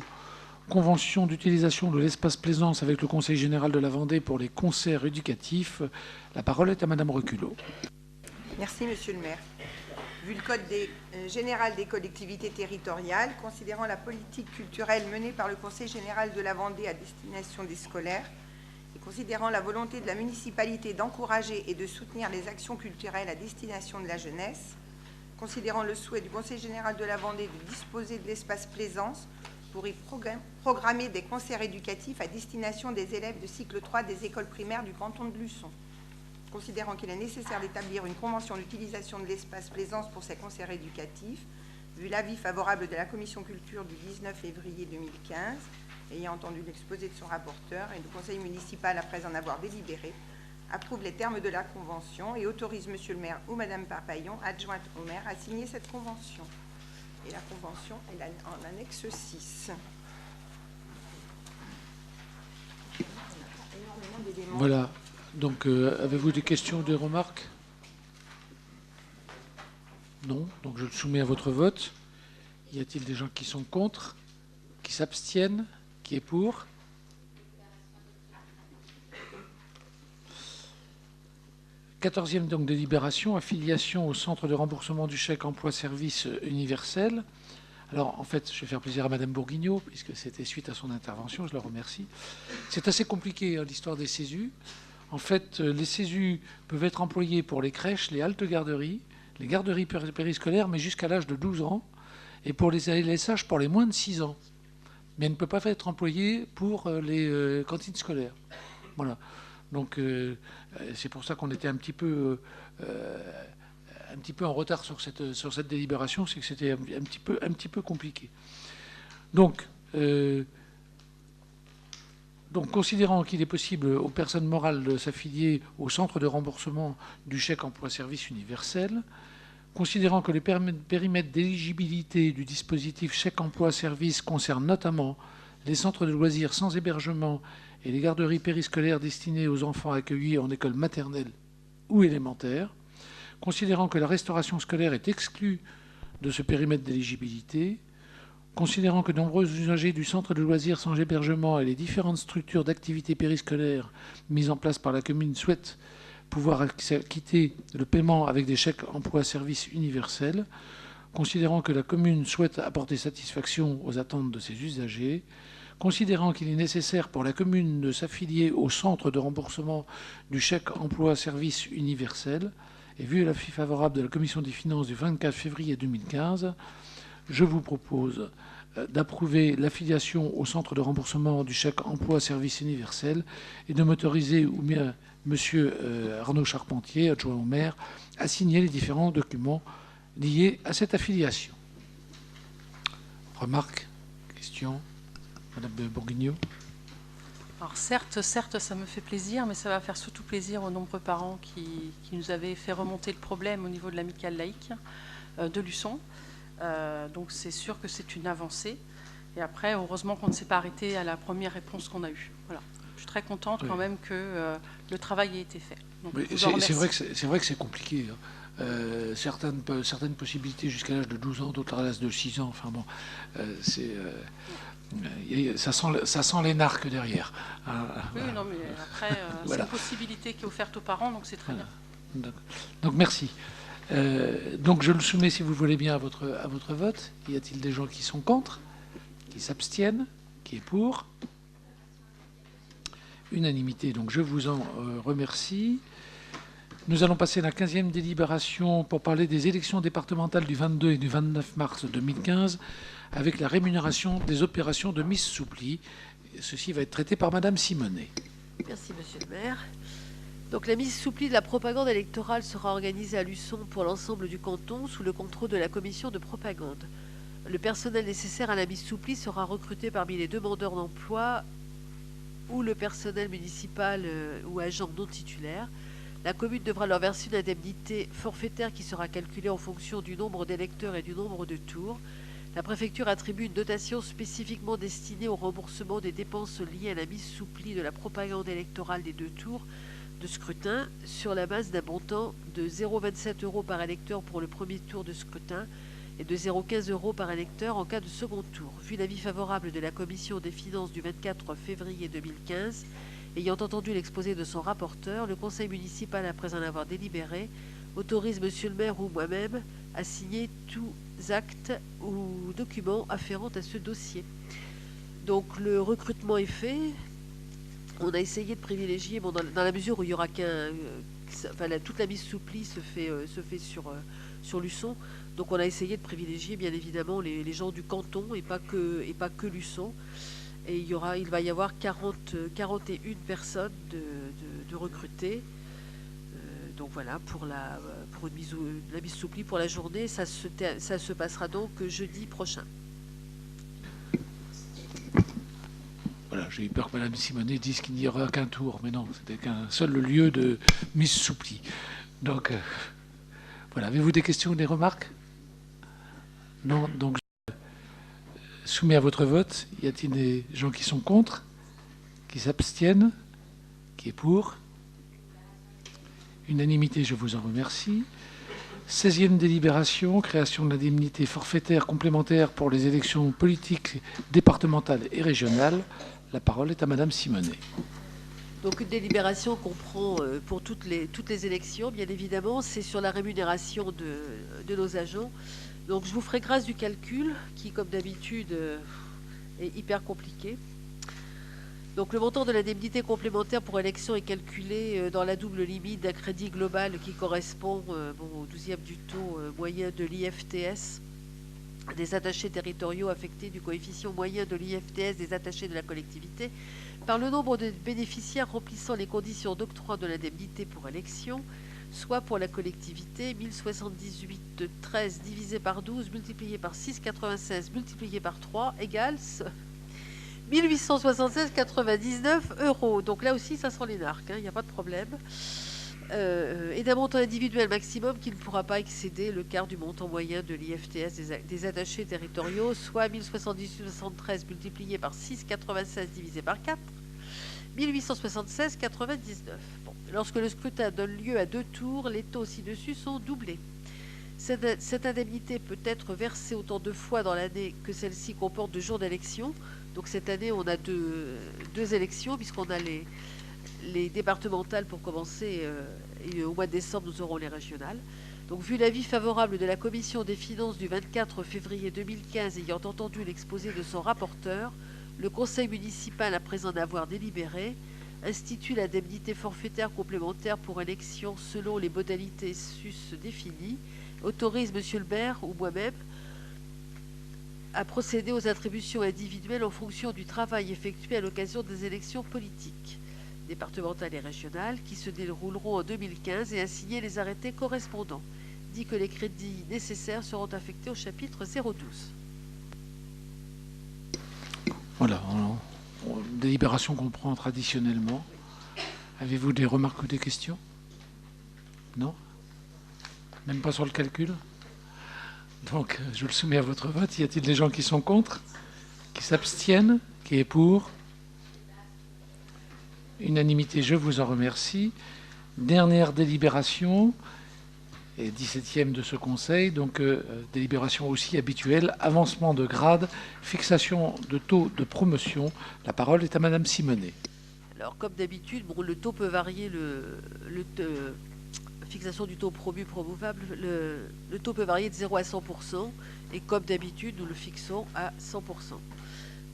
S1: convention d'utilisation de l'espace Plaisance avec le Conseil général de la Vendée pour les concerts éducatifs. La parole est à Madame Reculot.
S7: Merci, Monsieur le maire. Vu le Code général des collectivités territoriales, considérant la politique culturelle menée par le Conseil général de la Vendée à destination des scolaires, et considérant la volonté de la municipalité d'encourager et de soutenir les actions culturelles à destination de la jeunesse, considérant le souhait du Conseil général de la Vendée de disposer de l'espace Plaisance pour y programmer des concerts éducatifs à destination des élèves de cycle 3 des écoles primaires du canton de Luçon. Considérant qu'il est nécessaire d'établir une convention d'utilisation de l'espace Plaisance pour ces concerts éducatifs, vu l'avis favorable de la Commission culture du 19 février 2015, ayant entendu l'exposé de son rapporteur, et le Conseil municipal, après en avoir délibéré, approuve les termes de la convention et autorise Monsieur le maire ou Madame Parpaillon, adjointe au maire, à signer cette convention. Et la convention est en annexe 6.
S1: Voilà. Donc, avez-vous des questions ou des remarques? Non. Donc, je le soumets à votre vote. Y a-t-il des gens qui sont contre, qui s'abstiennent, qui est pour? Quatorzième donc délibération, affiliation au centre de remboursement du chèque emploi-service universel. Alors, en fait, je vais faire plaisir à Madame Bourguignot, puisque c'était suite à son intervention, je la remercie. C'est assez compliqué, hein, l'histoire des CESU. En fait, les CESU peuvent être employés pour les crèches, les haltes garderies, les garderies périscolaires, mais jusqu'à l'âge de 12 ans, et pour les ALSH pour les moins de 6 ans. Mais elle ne peut pas être employée pour les cantines scolaires. Voilà. Donc, c'est pour ça qu'on était un petit peu en retard sur cette délibération, c'est que c'était un petit peu compliqué. Donc, considérant qu'il est possible aux personnes morales de s'affilier au centre de remboursement du chèque emploi-service universel, considérant que les périmètres d'éligibilité du dispositif chèque emploi-service concernent notamment les centres de loisirs sans hébergement et les garderies périscolaires destinées aux enfants accueillis en école maternelle ou élémentaire, considérant que la restauration scolaire est exclue de ce périmètre d'éligibilité, considérant que de nombreux usagers du centre de loisirs sans hébergement et les différentes structures d'activité périscolaires mises en place par la commune souhaitent pouvoir acquitter le paiement avec des chèques emploi-service universels, considérant que la commune souhaite apporter satisfaction aux attentes de ses usagers, considérant qu'il est nécessaire pour la commune de s'affilier au centre de remboursement du chèque emploi-service universel, et vu l'avis favorable de la Commission des finances du 24 février 2015, je vous propose d'approuver l'affiliation au centre de remboursement du chèque emploi-service universel et de m'autoriser, ou bien M. Arnaud Charpentier, adjoint au maire, à signer les différents documents liés à cette affiliation. Remarques, questions, Madame Bourguignon?
S5: Alors certes, ça me fait plaisir, mais ça va faire surtout plaisir aux nombreux parents qui nous avaient fait remonter le problème au niveau de l'amicale laïque de Luçon. Donc c'est sûr que c'est une avancée. Et après, heureusement qu'on ne s'est pas arrêté à la première réponse qu'on a eue. Voilà. Je suis très contente quand même que le travail ait été fait. Donc,
S1: c'est vrai que c'est compliqué. Hein. Certaines possibilités jusqu'à l'âge de 12 ans, d'autres à l'âge de 6 ans. Enfin bon, ça sent les narques derrière.
S5: Oui, non, mais après, voilà. C'est une possibilité qui est offerte aux parents, donc c'est très bien.
S1: Donc merci. Donc je le soumets, si vous le voulez bien, à votre vote. Y a-t-il des gens qui sont contre, qui s'abstiennent, qui est pour? Unanimité, donc je vous en remercie. Nous allons passer à la 15e délibération pour parler des élections départementales du 22 et du 29 mars 2015 avec la rémunération des opérations de mise sous pli. Ceci va être traité par Madame Simonet.
S3: Merci, Monsieur le maire. Donc la mise sous pli de la propagande électorale sera organisée à Luçon pour l'ensemble du canton sous le contrôle de la commission de propagande. Le personnel nécessaire à la mise sous pli sera recruté parmi les demandeurs d'emploi ou le personnel municipal ou agent non titulaire. La commune devra leur verser une indemnité forfaitaire qui sera calculée en fonction du nombre d'électeurs et du nombre de tours. La préfecture attribue une dotation spécifiquement destinée au remboursement des dépenses liées à la mise sous pli de la propagande électorale des 2 tours de scrutin sur la base d'un montant de 0,27 € par électeur pour le premier tour de scrutin et de 0,15 € par électeur en cas de second tour. Vu l'avis favorable de la commission des finances du 24 février 2015, ayant entendu l'exposé de son rapporteur, le conseil municipal, après en avoir délibéré, autorise monsieur le maire ou moi-même à signer tous actes ou documents afférents à ce dossier. Donc le recrutement est fait. On a essayé de privilégier, bon, dans la mesure où il y aura toute la mise sous pli se fait sur Luçon. Donc on a essayé de privilégier bien évidemment les gens du canton et pas que Luçon. Et il va y avoir 41 personnes de recruter. Donc voilà, pour la mise sous pli pour la journée, ça se passera donc jeudi prochain.
S1: Voilà, j'ai eu peur que Mme Simonet dise qu'il n'y aura qu'un tour, mais non, c'était qu'un seul lieu de mise sous pli. Donc voilà, avez-vous des questions ou des remarques? Non, donc je soumets à votre vote. Y a-t-il des gens qui sont contre, qui s'abstiennent, qui est pour? Unanimité, je vous en remercie. 16e délibération, création de l'indemnité forfaitaire complémentaire pour les élections politiques départementales et régionales. La parole est à Madame Simonet.
S3: Donc une délibération qu'on prend pour toutes les élections, bien évidemment, c'est sur la rémunération de nos agents. Donc je vous ferai grâce du calcul qui, comme d'habitude, est hyper compliqué. Donc le montant de l'indemnité complémentaire pour élection est calculé dans la double limite d'un crédit global qui correspond au 12e du taux moyen de l'IFTS des attachés territoriaux affectés du coefficient moyen de l'IFTS des attachés de la collectivité par le nombre de bénéficiaires remplissant les conditions d'octroi de l'indemnité pour élection, soit pour la collectivité 1078,13 divisé par 12 multiplié par 6,96 multiplié par 3 égale 1876,99 €. Donc là aussi, ça sent les narques, il n'y a pas de problème. Et d'un montant individuel maximum qui ne pourra pas excéder le quart du montant moyen de l'IFTS des attachés territoriaux, soit 1078,73 multiplié par 6,96 divisé par 4, 1876,99. Bon. Lorsque le scrutin donne lieu à 2 tours, les taux ci-dessus sont doublés. Cette indemnité peut être versée autant de fois dans l'année que celle-ci comporte de jours d'élection. Donc cette année, on a deux élections, puisqu'on a les départementales pour commencer et au mois de décembre, nous aurons les régionales. Donc, vu l'avis favorable de la Commission des finances du 24 février 2015 ayant entendu l'exposé de son rapporteur, le Conseil municipal, après en avoir délibéré, institue l'indemnité forfaitaire complémentaire pour élection selon les modalités sus définies, autorise M. le maire ou moi-même à procéder aux attributions individuelles en fonction du travail effectué à l'occasion des élections politiques, départementales et régionales, qui se dérouleront en 2015 et à signer les arrêtés correspondants. Dit que les crédits nécessaires seront affectés au chapitre 012.
S1: Voilà, délibération qu'on prend traditionnellement. Avez-vous des remarques ou des questions? Non? Même pas sur le calcul? Donc, je le soumets à votre vote. Y a-t-il des gens qui sont contre? Qui s'abstiennent? Qui est pour? Unanimité, je vous en remercie. Dernière délibération, et 17e de ce Conseil, donc délibération aussi habituelle, avancement de grade, fixation de taux de promotion. La parole est à Madame Simonet.
S3: Alors, comme d'habitude, bon, le taux peut varier, fixation du taux promu-promouvable, le taux peut varier de 0 à 100%, et comme d'habitude, nous le fixons à 100%.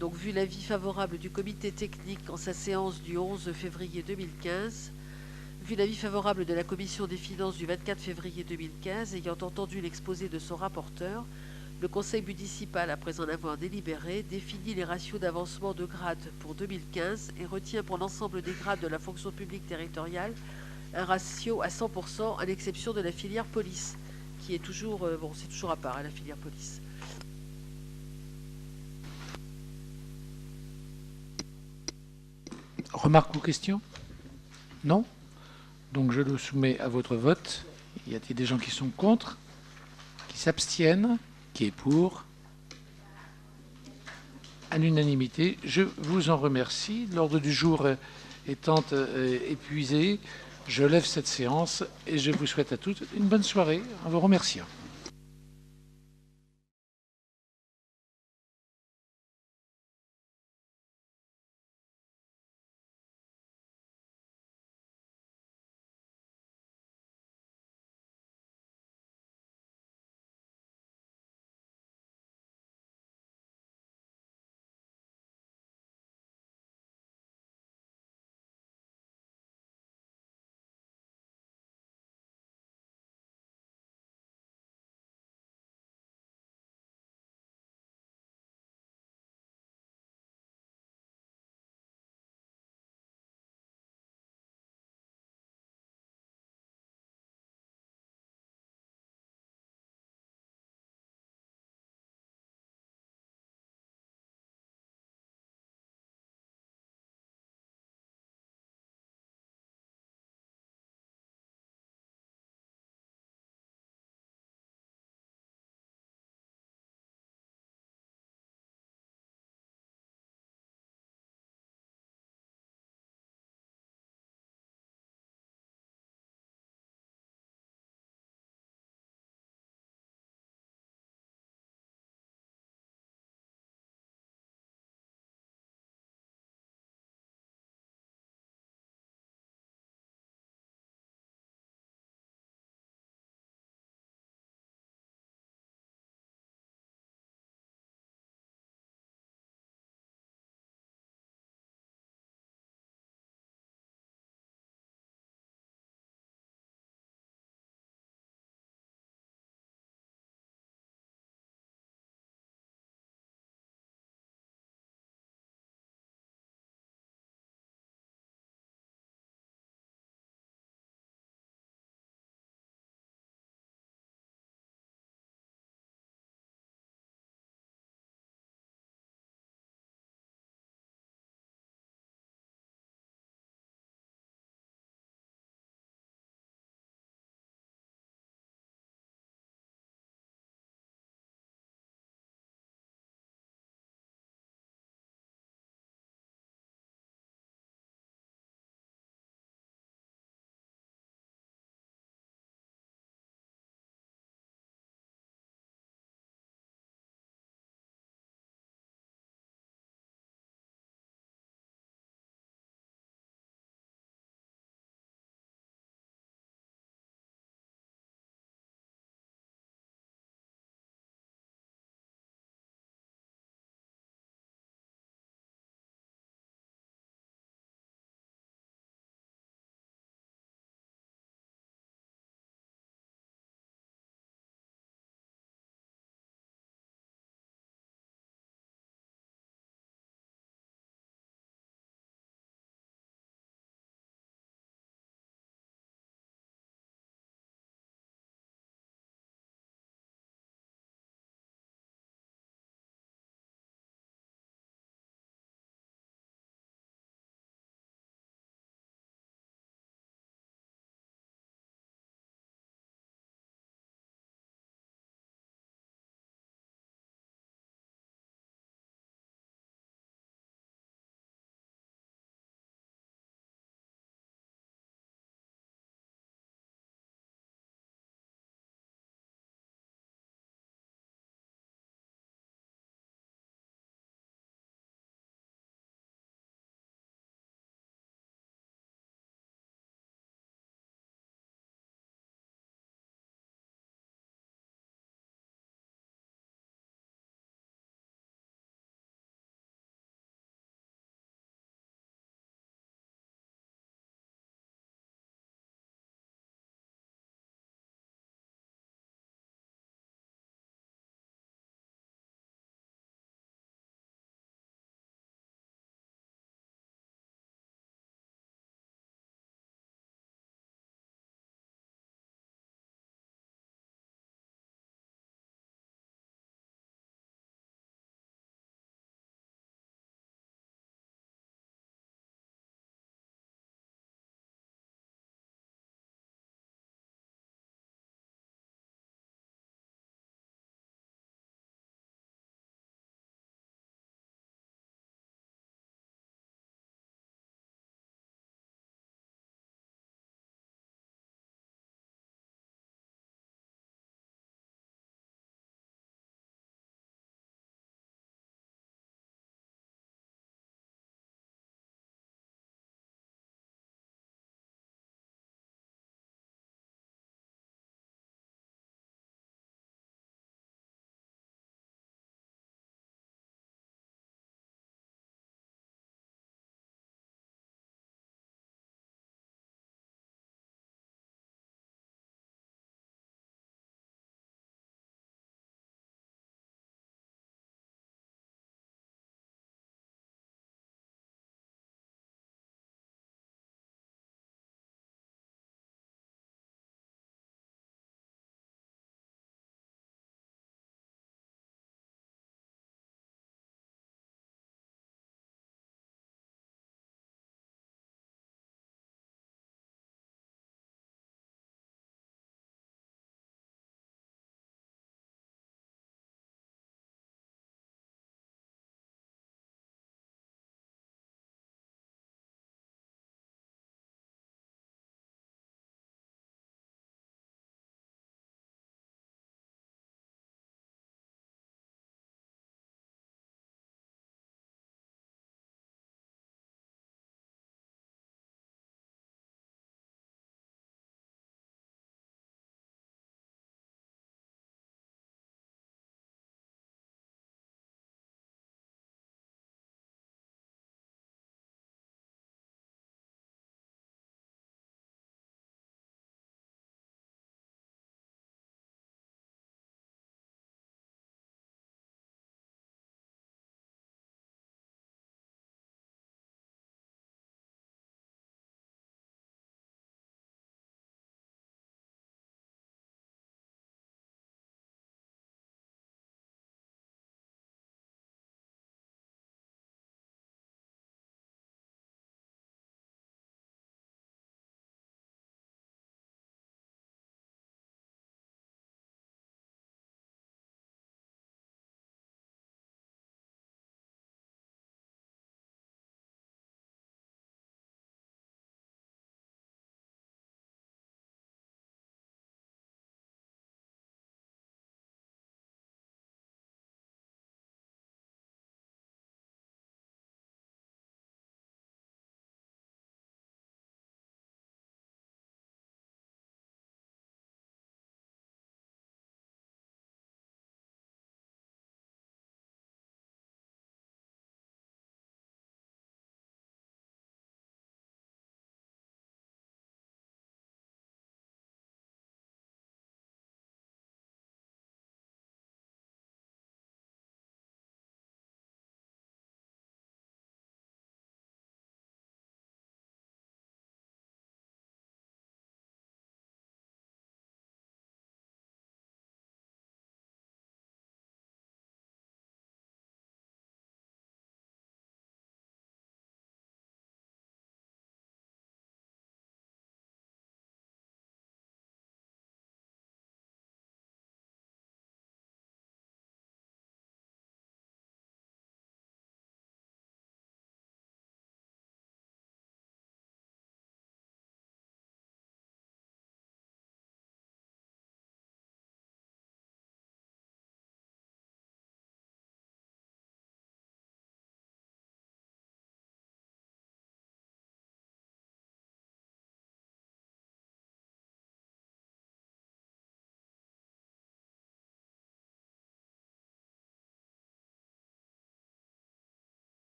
S3: Donc, vu l'avis favorable du comité technique en sa séance du 11 février 2015, vu l'avis favorable de la commission des finances du 24 février 2015, ayant entendu l'exposé de son rapporteur, le conseil municipal, après en avoir délibéré, définit les ratios d'avancement de grade pour 2015 et retient pour l'ensemble des grades de la fonction publique territoriale un ratio à 100%, à l'exception de la filière police, qui est toujours, c'est toujours à part, hein, la filière police.
S1: Remarques ou questions? Non? Donc je le soumets à votre vote. Y a-t-il des gens qui sont contre? Qui s'abstiennent? Qui est pour? À l'unanimité, je vous en remercie. L'ordre du jour étant épuisé, je lève cette séance et je vous souhaite à toutes une bonne soirée en vous remerciant.